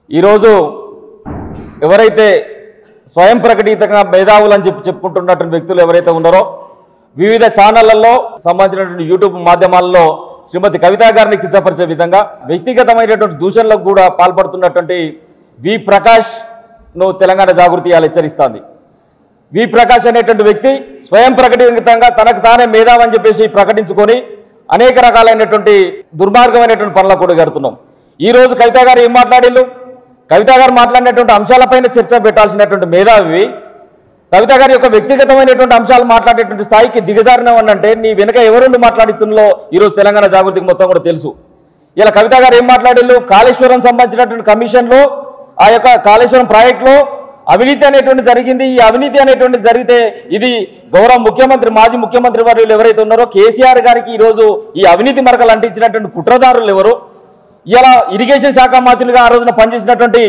ఈరోజు ఎవరైతే స్వయం ప్రకటితంగా మేధావులని చెప్పుకుంటున్నటువంటి వ్యక్తులు ఎవరైతే ఉన్నారో వివిధ ఛానళ్లలో సంబంధించినటువంటి యూట్యూబ్ మాధ్యమాల్లో శ్రీమతి కవిత గారిని కించపరిచే విధంగా వ్యక్తిగతమైనటువంటి దూషణలకు కూడా పాల్పడుతున్నటువంటి వి ప్రకాష్ను తెలంగాణ జాగృతి ఇవాళ హెచ్చరిస్తోంది. వి ప్రకాష్ అనేటువంటి వ్యక్తి స్వయం ప్రకటితంగా తనకు తానే మేధావని చెప్పేసి ప్రకటించుకొని అనేక రకాలైనటువంటి దుర్మార్గమైనటువంటి పనులకు కూడా గడుతున్నాం. ఈరోజు కవిత గారు ఏం మాట్లాడిల్లు? కవిత గారు మాట్లాడినటువంటి అంశాలపైన చర్చ పెట్టాల్సినటువంటి మేధావి కవిత గారి యొక్క వ్యక్తిగతమైనటువంటి అంశాలు మాట్లాడేటువంటి స్థాయికి దిగజారినవన్నంటే నీ వెనుక ఎవరుండి మాట్లాడిస్తుందో ఈరోజు తెలంగాణ జాగృతికి మొత్తం కూడా తెలుసు. ఇలా కవిత గారు ఏం మాట్లాడిల్లు? కాళేశ్వరం సంబంధించినటువంటి కమిషన్లో ఆ యొక్క కాళేశ్వరం ప్రాజెక్టులో అవినీతి అనేటువంటి జరిగింది. ఈ అవినీతి అనేటువంటి జరిగితే ఇది గౌరవ ముఖ్యమంత్రి మాజీ ముఖ్యమంత్రి వర్యులు ఎవరైతే ఉన్నారో కేసీఆర్ గారికి ఈరోజు ఈ అవినీతి మరకలు అంటించినటువంటి కుట్రదారులు ఎవరు? ఇలా ఇరిగేషన్ శాఖ మంత్రులుగా ఆ రోజున పనిచేసినటువంటి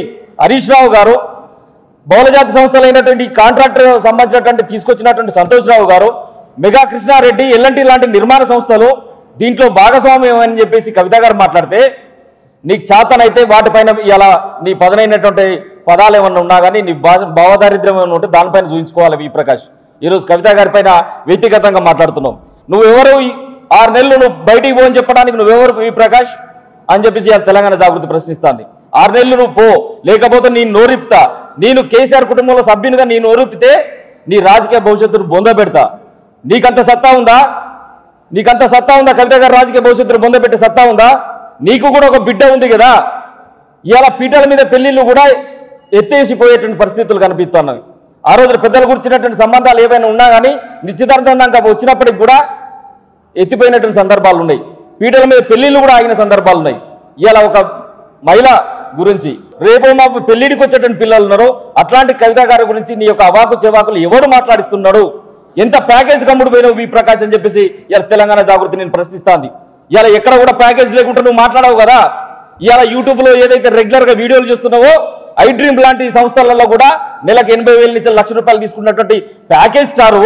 హరీష్ రావు గారు, బహుళజాతి సంస్థలైనటువంటి కాంట్రాక్టర్ సంబంధించినటువంటి తీసుకొచ్చినటువంటి సంతోష్ రావు గారు, మెగా కృష్ణారెడ్డి, ఎల్ఎన్టీ లాంటి నిర్మాణ సంస్థలు దీంట్లో భాగస్వామ్యం అని చెప్పేసి కవిత గారు మాట్లాడితే నీకు చేతనైతే వాటిపైన ఇలా నీ పదనైనటువంటి పదాలు ఏమన్నా ఉన్నా కానీ నీ భావదారిద్ర్యం ఏమైనా ఉంటే దానిపైన చూపించుకోవాలి. వి ప్రకాష్ ఈరోజు కవిత గారి పైన వ్యక్తిగతంగా మాట్లాడుతున్నావు. నువ్వెవరు? 6 నెలలు నువ్వు బయటికి పోని చెప్పడానికి నువ్వెవరు వి ప్రకాష్ అని చెప్పేసి తెలంగాణ జాగృతి ప్రశ్నిస్తుంది. 6 నెలలు నువ్వు పో, లేకపోతే నేను నోరిపుతా. నేను కేసీఆర్ కుటుంబంలో సభ్యునిగా నేను నోరిపితే నీ రాజకీయ భవిష్యత్తును బొంద పెడతా. నీకంత సత్తా ఉందా? నీకంత సత్తా ఉందా? కవిత గారు రాజకీయ భవిష్యత్తును బొంద పెట్టే సత్తా ఉందా? నీకు కూడా ఒక బిడ్డ ఉంది కదా. ఇవాళ పీటల మీద పెళ్లిళ్ళు కూడా ఎత్తేసిపోయేటువంటి పరిస్థితులు కనిపిస్తున్నాయి. ఆ రోజు పెద్దలు కూర్చున్నటువంటి సంబంధాలు ఏవైనా ఉన్నా కానీ నిశ్చితార్థం దాకా వచ్చినప్పటికి కూడా ఎత్తిపోయినటువంటి సందర్భాలు ఉన్నాయి. పీటల మీద పెళ్లిళ్ళు కూడా ఆగిన సందర్భాలు ఉన్నాయి. ఇవాళ ఒక మహిళ గురించి రేపో మా పెళ్లిడికి వచ్చేటువంటి పిల్లలు ఉన్నారు. అట్లాంటి కవిత గారి గురించి నీ యొక్క అవాకు చెవాకులు ఎవరు మాట్లాడిస్తున్నాడు? ఎంత ప్యాకేజ్ కమ్ముడు పోయినావు వి ప్రకాష్ అని చెప్పేసి ఇలా తెలంగాణ జాగృతి నేను ప్రశ్నిస్తాంది. ఇలా ఎక్కడ కూడా ప్యాకేజ్ లేకుండా నువ్వు మాట్లాడవు కదా. ఇలా యూట్యూబ్లో ఏదైతే రెగ్యులర్గా వీడియోలు చూస్తున్నావో ఐ డ్రీమ్ లాంటి సంస్థలలో కూడా నెలకు 80,000 నుంచి ₹1,00,000 తీసుకున్నటువంటి ప్యాకేజ్ స్టారు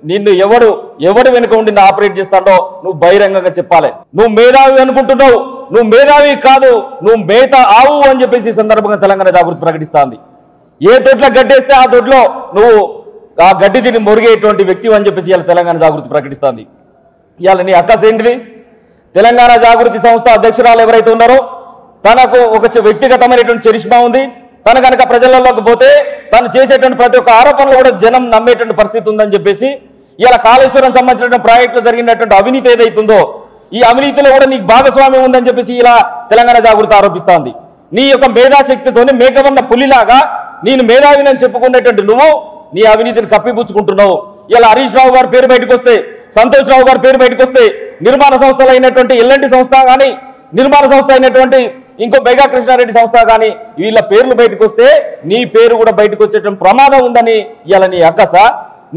నిన్ను ఎవడు వెనుక ఉండి ఆపరేట్ చేస్తాడో నువ్వు బహిరంగంగా చెప్పాలి. నువ్వు మేధావి అనుకుంటున్నావు, నువ్వు మేధావి కాదు, నువ్వు మేత ఆవు అని చెప్పేసి ఈ సందర్భంగా తెలంగాణ జాగృతి ప్రకటిస్తుంది. ఏ దొడ్లో గడ్డేస్తే ఆ దొడ్లో నువ్వు ఆ గడ్డి తిని మురిగేటువంటి వ్యక్తి అని చెప్పేసి ఇలా తెలంగాణ జాగృతి ప్రకటిస్తుంది. ఇవాళ నీ అక్కస్ ఏంటిది? తెలంగాణ జాగృతి సంస్థ అధ్యక్షురాలు ఎవరైతే ఉన్నారో తనకు ఒక వ్యక్తిగతమైనటువంటి చరిష్మా ఉంది. తను కనుక ప్రజలలోకి పోతే తను చేసేటువంటి ప్రతి ఒక్క ఆరోపణలు కూడా జనం నమ్మేటువంటి పరిస్థితి ఉందని చెప్పేసి ఇలా కాళేశ్వరం సంబంధించినటువంటి ప్రాజెక్టులో జరిగినటువంటి అవినీతి ఏదైతుందో ఈ అవినీతిలో కూడా నీకు భాగస్వామ్యం ఉందని చెప్పేసి ఇలా తెలంగాణ జాగృతి ఆరోపిస్తోంది. నీ యొక్క మేధాశక్తితోని మేకవన్న పులిలాగా నేను మేధావిని చెప్పుకునేటువంటి నువ్వు నీ అవినీతిని కప్పిపుచ్చుకుంటున్నావు. ఇలా హరీష్ రావు గారి పేరు బయటకు వస్తే, సంతోష్ రావు గారి పేరు బయటకు వస్తే, నిర్మాణ సంస్థలు అయినటువంటి ఎల్ఎన్టీ సంస్థ కానీ నిర్మాణ సంస్థ అయినటువంటి ఇంకో మెగా కృష్ణారెడ్డి సంస్థ కానీ వీళ్ళ పేర్లు బయటకు వస్తే నీ పేరు కూడా బయటకు వచ్చేటువంటి ప్రమాదం ఉందని ఇలా నీ అక్కస,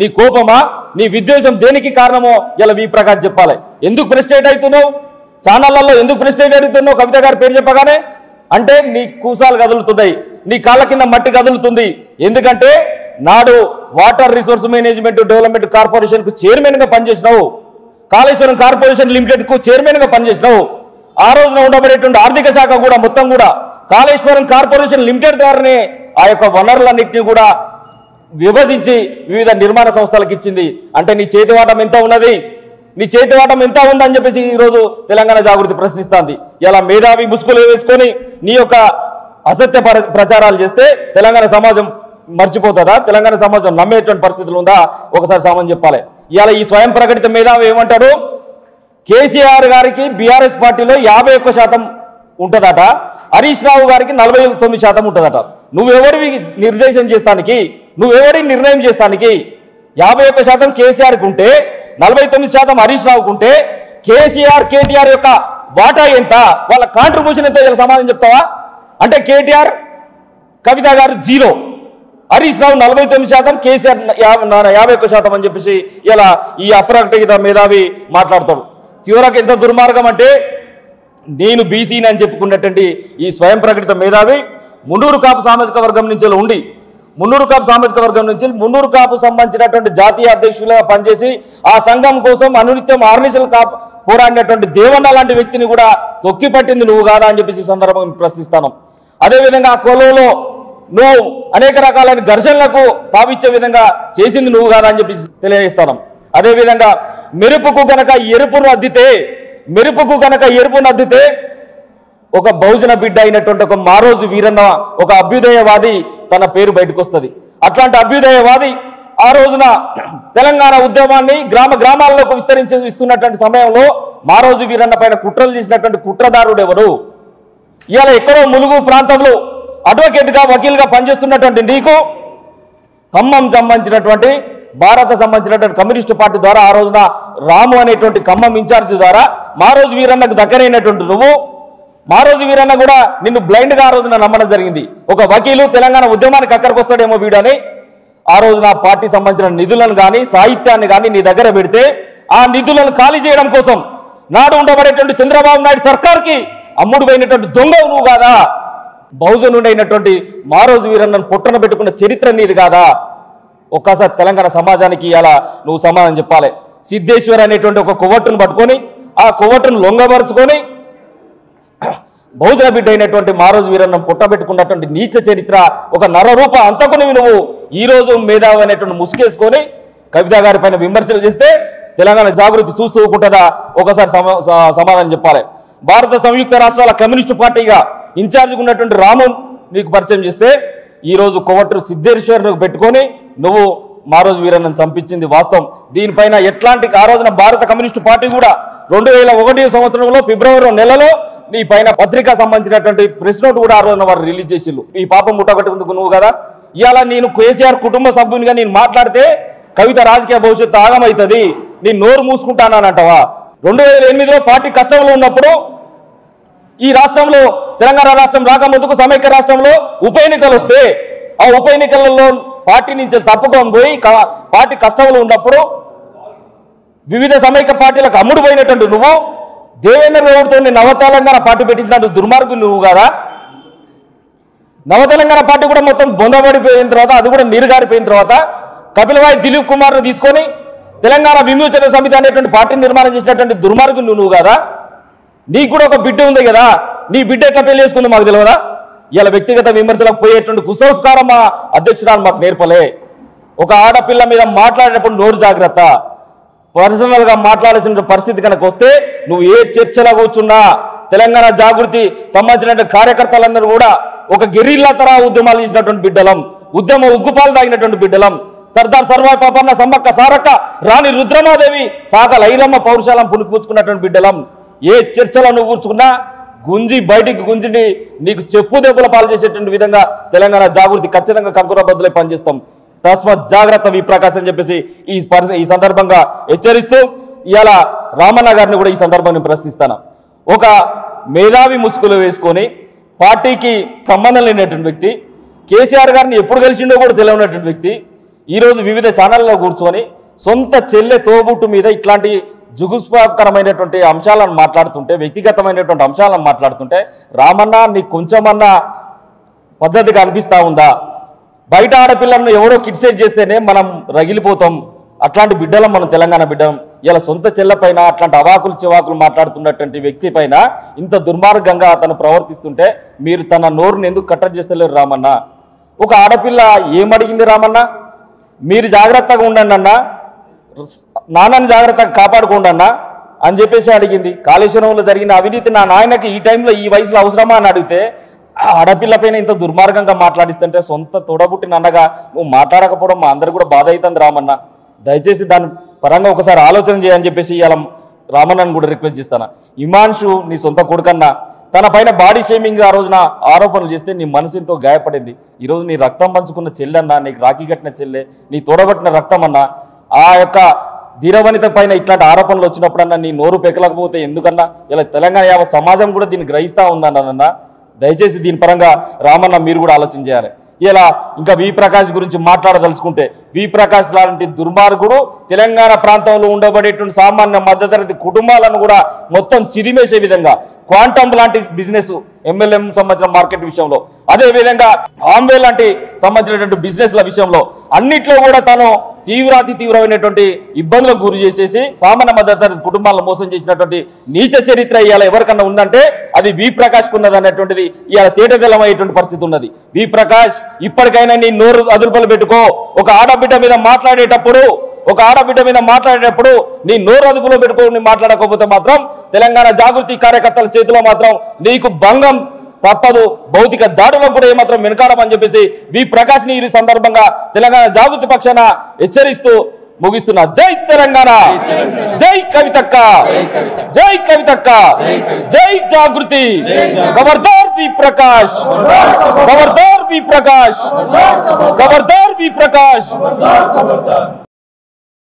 నీ కోపమా, నీ విద్వేషం దేనికి కారణమో ఇలా వి ప్రకాష్ చెప్పాలి. ఎందుకు ఫ్రస్ట్రేట్ అవుతున్నావు? ఛానళ్లలో ఎందుకు ఫ్రస్ట్రేట్ అవుతున్నావు? కవిత గారి పేరు చెప్పగానే అంటే నీ కూసాలు కదులుతున్నాయి, నీ కాళ్ళ కింద మట్టి కదులుతుంది. ఎందుకంటే నాడు వాటర్ రిసోర్స్ మేనేజ్మెంట్ డెవలప్మెంట్ కార్పొరేషన్కు చైర్మన్గా పనిచేసినావు, కాళేశ్వరం కార్పొరేషన్ లిమిటెడ్కు చైర్మన్గా పనిచేసినావు. ఆ రోజున ఉండబడేటువంటి ఆర్థిక శాఖ కూడా మొత్తం కూడా కాళేశ్వరం కార్పొరేషన్ లిమిటెడ్ ద్వారానే ఆ యొక్క వనరులన్నింటినీ కూడా విభజించి వివిధ నిర్మాణ సంస్థలకు ఇచ్చింది. అంటే నీ చేతివాటం ఎంత ఉన్నది? నీ చేతివాటం ఎంత ఉందని చెప్పేసి ఈరోజు తెలంగాణ జాగృతి ప్రశ్నిస్తుంది. ఇలా మేధావి ముసుగులు వేసుకొని నీ యొక్క అసత్య ప్రచారాలు చేస్తే తెలంగాణ సమాజం మర్చిపోతుందా? తెలంగాణ సమాజం నమ్మేటువంటి పరిస్థితులు ఉందా? ఒకసారి సమాజం చెప్పాలి. ఇలా ఈ స్వయం ప్రకటిత మేధావి ఏమంటాడు? కేసీఆర్ గారికి బీఆర్ఎస్ పార్టీలో 51% ఉంటుందట, హరీష్ రావు గారికి 49% ఉంటుందట. నువ్వెవరివి నిర్దేశం చేస్తానికి? నువ్వెవరి నిర్ణయం చేస్తానికి? 51% కేసీఆర్కి ఉంటే 49% హరీష్ రావుకు ఉంటే కేసీఆర్ కేటీఆర్ యొక్క వాటా ఎంత, వాళ్ళ కాంట్రిబ్యూషన్ ఎంత ఇలా సమాధానం చెప్తావా? అంటే కేటీఆర్ కవిత గారు 0, హరీష్ రావు 49%, కేసీఆర్ 51% అని చెప్పేసి ఇలా ఈ అప్రకటిత మేధావి మాట్లాడతాడు. చివరకు ఎంత దుర్మార్గం అంటే నేను బీసీని అని చెప్పుకున్నటువంటి ఈ స్వయం ప్రకటిత మేధావి మున్నూరు కాపు సామాజిక వర్గం నుంచి ఉండి మున్నూరు కాపు సామాజిక వర్గం నుంచి మున్నూరు కాపు సంబంధించినటువంటి జాతీయ అధ్యక్షులుగా పనిచేసి ఆ సంఘం కోసం అనునిత్యం ఆర్నిసలు కాపు పోరాడినటువంటి దేవన్న లాంటి వ్యక్తిని కూడా తొక్కి పట్టింది నువ్వు కాదా అని చెప్పేసి సందర్భంగా ప్రశ్నిస్తాను. అదేవిధంగా ఆ కొలువులో నువ్వు అనేక రకాలైన ఘర్షణలకు తావిచ్చే విధంగా చేసింది నువ్వు కాదా అని చెప్పి తెలియజేస్తాను. అదేవిధంగా మెరుపుకు గనక ఎరుపును అద్దితే ఒక బహుజన బిడ్డ అయినటువంటి ఒక మారోజు వీరన్న ఒక అభ్యుదయవాది తన పేరు బయటకు వస్తుంది. అట్లాంటి అభ్యుదయవాది ఆ రోజున తెలంగాణ ఉద్యమాన్ని గ్రామాల్లోకి విస్తరిస్తున్నటువంటి సమయంలో మారోజు వీరన్న పైన కుట్రలు చేసినటువంటి కుట్రదారుడు ఎవరు? ఇవాళ ఎక్కడో ములుగు ప్రాంతంలో అడ్వకేట్గా వకీల్గా పనిచేస్తున్నటువంటి నీకు ఖమ్మం సంబంధించినటువంటి భారత సంబంధించినటువంటి కమ్యూనిస్టు పార్టీ ద్వారా ఆ రోజున రాము అనేటువంటి ఖమ్మం ఇన్ఛార్జ్ ద్వారా మారోజు వీరన్నకు దగ్గరైనటువంటి నువ్వు, మారోజు వీరన్న కూడా నిన్ను బ్లైండ్గా ఆ రోజున నమ్మడం జరిగింది. ఒక వకీలు తెలంగాణ ఉద్యమానికి అక్కడికి వస్తాడేమో వీడని ఆ రోజున పార్టీ సంబంధించిన నిధులను కానీ సాహిత్యాన్ని కానీ నీ దగ్గర పెడితే ఆ నిధులను ఖాళీ చేయడం కోసం నాడు ఉండబడేటువంటి చంద్రబాబు నాయుడు సర్కార్కి అమ్ముడు పోయినటువంటి దొంగవు నువ్వు కాదా? బహుజనుడు అయినటువంటి మారోజు వీరన్నను పొట్టన పెట్టుకున్న చరిత్ర నీది కాదా? ఒక్కసారి తెలంగాణ సమాజానికి ఇలా నువ్వు సమాధానం చెప్పాలి. సిద్ధేశ్వర్ అనేటువంటి ఒక కొవ్వొట్టును పట్టుకొని ఆ కొవ్వొట్టును లొంగబరుచుకొని బహుజన బిడ్డ అయినటువంటి మారోజు వీరన్న పుట్టబెట్టుకున్నటువంటి నీచ చరిత్ర ఒక నరరూప అంతకునివి నువ్వు ఈరోజు మేధావి అనేటువంటి ముసుకేసుకొని కవిత గారి పైన విమర్శలు చేస్తే తెలంగాణ జాగృతి చూస్తూ ఊరుకుంటుందా? ఒకసారి సమాధానం చెప్పాలి. భారత సంయుక్త రాష్ట్రాల కమ్యూనిస్టు పార్టీగా ఇన్ఛార్జిగా ఉన్నటువంటి రాము నీకు పరిచయం చేస్తే ఈరోజు కొవ్వొట్టు సిద్ధేశ్వర్ను పెట్టుకొని నువ్వు మారోజు వీరన్నను చంపించింది వాస్తవం. దీనిపైన ఎట్లాంటి ఆ రోజున భారత కమ్యూనిస్టు పార్టీ కూడా 2001 సంవత్సరంలో ఫిబ్రవరి నెలలో నీ పైన పత్రికా సంబంధించినటువంటి ప్రెస్ నోట్ కూడా ఆ రోజున వారు రిలీజ్ చేసిళ్ళు. ఈ పాపం ముట్టగట్టుకుందుకు నువ్వు కదా. ఇవాళ నేను కేసీఆర్ కుటుంబ సభ్యునిగా నేను మాట్లాడితే కవిత రాజకీయ భవిష్యత్తు ఆగమవుతుంది, నేను నోరు మూసుకుంటానంటావా? 2008లో పార్టీ కష్టంలో ఉన్నప్పుడు ఈ రాష్ట్రంలో తెలంగాణ రాష్ట్రం రాకముందుకు సమైక్య రాష్ట్రంలో ఉప ఎన్నికలు వస్తే ఆ ఉప ఎన్నికలలో పార్టీ నుంచి తప్పుకొని పోయి పార్టీ కష్టంలో ఉన్నప్పుడు వివిధ సమైక్య పార్టీలకు అమ్ముడు పోయినటువంటి నువ్వు దేవేంద్ర గౌడ్తో నవ తెలంగాణ పార్టీ పెట్టించినట్టు దుర్మార్గులు నువ్వు కాదా? నవ తెలంగాణ పార్టీ కూడా మొత్తం బొందబడిపోయిన తర్వాత అది కూడా నీరుగారిపోయిన తర్వాత కపిలవాయి దిలీప్ కుమార్ను తీసుకొని తెలంగాణ విమోచన సమితి అనేటువంటి పార్టీ నిర్మాణం చేసినటువంటి దుర్మార్గులు నువ్వు కాదా? నీకు కూడా ఒక బిడ్డ ఉంది కదా, నీ బిడ్డ ఎట్లా పెళ్లి చేసుకుందో మాకు తెలియదా? ఇలా వ్యక్తిగత విమర్శలకు పోయేటువంటి కుసంస్కారం మా అధ్యక్షురాలు మాకు నేర్పలే. ఒక ఆడపిల్ల మీద మాట్లాడేటప్పుడు నోరు జాగ్రత్త, పర్సనల్గా మాట్లాడాల్సిన పరిస్థితి కనుక వస్తే నువ్వు ఏ చర్చలో కూర్చున్నా తెలంగాణ జాగృతి సంబంధించిన కార్యకర్తలందరూ కూడా ఒక గెరిల్లా తరహా ఉద్యమాలు చేసినటువంటి బిడ్డలం, ఉద్యమ ఉగ్గుపాలు తాగినటువంటి బిడ్డలం, సర్దార్ సర్వాయి పాపన్న సమ్మక్క సారక్క రాణి రుద్రమాదేవి చాక లైలమ్మ పౌరుషాలం పుణికిపుచ్చుకున్నటువంటి బిడ్డలం. ఏ చర్చలో నువ్వు కూర్చుకున్నా గుంజి బయటికి గుంజిని నీకు చెప్పు దెబ్బల పాలు చేసేటువంటి విధంగా తెలంగాణ జాగృతి ఖచ్చితంగా కంకురబద్దులై పనిచేస్తాం. తస్మాత్ జాగ్రత్త విప్రకాశ్ అని చెప్పేసి ఈ సందర్భంగా హెచ్చరిస్తూ ఇవాళ రామన్న గారిని కూడా ఈ సందర్భాన్ని ప్రశ్నిస్తాను. ఒక మేధావి ముసుగులు వేసుకొని పార్టీకి సంబంధం లేనటువంటి వ్యక్తి, కేసీఆర్ గారిని ఎప్పుడు కలిసిండో కూడా తెలియనటువంటి వ్యక్తి ఈరోజు వివిధ ఛానళ్ళలో కూర్చొని సొంత చెల్లె తోబుట్టు మీద ఇట్లాంటి జుగుస్పాకరమైనటువంటి అంశాలను మాట్లాడుతుంటే, వ్యక్తిగతమైనటువంటి అంశాలను మాట్లాడుతుంటే రామన్న నీకు కొంచెమన్నా పద్ధతిగా అనిపిస్తూ ఉందా? బయట ఆడపిల్లలను ఎవరో కిడ్సైడ్ చేస్తేనే మనం రగిలిపోతాం. అట్లాంటి బిడ్డలం మనం, తెలంగాణ బిడ్డం. ఇలా సొంత చెల్లెపైన అట్లాంటి అవాకులు చివాకులు మాట్లాడుతున్నటువంటి వ్యక్తి పైన ఇంత దుర్మార్గంగా అతను ప్రవర్తిస్తుంటే మీరు తన నోరుని ఎందుకు కట్టడి చేస్తలేరు రామన్న? ఒక ఆడపిల్ల ఏమడిగింది రామన్న? మీరు జాగ్రత్తగా ఉండండి అన్న, నాన్నని జాగ్రత్తగా కాపాడుకోండి అన్న అని చెప్పేసి అడిగింది. కాళేశ్వరంలో జరిగిన అవినీతి నా నాయనకి ఈ టైంలో ఈ వయసులో అవసరమా అని అడిగితే ఆడపిల్ల పైన ఇంత దుర్మార్గంగా మాట్లాడిస్తుంటే సొంత తోడబుట్టిన అన్నగా నువ్వు మాట్లాడకపోవడం మా అందరు కూడా బాధ అవుతుంది రామన్న. దయచేసి దాని పరంగా ఒకసారి ఆలోచన చేయని చెప్పేసి ఇలా రామన్నని కూడా రిక్వెస్ట్ చేస్తాను. ఇమాన్షు నీ సొంత కొడుకన్నా తన పైన బాడీ షేమింగ్ ఆ రోజున ఆరోపణలు చేస్తే నీ మనసు ఎంతో గాయపడింది. ఈరోజు నీ రక్తం పంచుకున్న చెల్లెన్నా, నీకు రాఖీ కట్టిన చెల్లె, నీ తోడబట్టిన రక్తం అన్నా, ఆ యొక్క ధీరవనిత పైన ఇట్లాంటి ఆరోపణలు వచ్చినప్పుడన్నా నీ నోరు పెకలకపోతే ఎందుకన్నా? ఇలా తెలంగాణ యావత్ సమాజం కూడా దీన్ని గ్రహిస్తూ ఉందన్న. దయచేసి దీని పరంగా రామన్న మీరు కూడా ఆలోచన చేయాలి. ఇలా ఇంకా వి ప్రకాష్ గురించి మాట్లాడదలుచుకుంటే, వి ప్రకాష్ లాంటి దుర్మార్గుడు తెలంగాణ ప్రాంతంలో ఉండబడేటువంటి సామాన్య మధ్యతరగతి కుటుంబాలను కూడా మొత్తం చిరిమేసే విధంగా క్వాంటమ్ లాంటి బిజినెస్, ఎంఎల్ఎం సంబంధించిన మార్కెట్ విషయంలో, అదేవిధంగా ఆమ్వే లాంటి సంబంధించినటువంటి బిజినెస్ల విషయంలో అన్నిట్లో కూడా తను తీవ్రమైనటువంటి ఇబ్బందులకు గురి చేసేసి పామన మధ్యతరగతి కుటుంబాలను మోసం చేసినటువంటి నీచ చరిత్ర ఇవాళ ఎవరికన్నా ఉందంటే అది వి ప్రకాష్ ఉన్నది అన్నటువంటిది ఇవాళ తేటతెల్లమయ్యేటువంటి పరిస్థితి ఉన్నది. వి ప్రకాష్, ఇప్పటికైనా నీ నోరు అదుపులో పెట్టుకో. ఒక ఆడబిడ్డ మీద మాట్లాడేటప్పుడు నీ నోరు అదుపులో పెట్టుకొని మాట్లాడకపోతే మాత్రం తెలంగాణ జాగృతి కార్యకర్తల చేతిలో మాత్రం నీకు భంగం తప్పదు. భౌతిక దాడులకు కూడా ఏమాత్రం వెనకాడమని చెప్పేసి వి ప్రకాష్ ని ఈ సందర్భంగా తెలంగాణ జాగృతి పక్షాన హెచ్చరిస్తూ ముగిస్తున్నా. జై తెలంగాణ, జై కవితక్క, జై కవితక్క, జై జాగృతి. ఖబర్దార్ వి ప్రకాష్, ఖబర్దార్ వి ప్రకాష్, ఖబర్దార్ వి ప్రకాష్.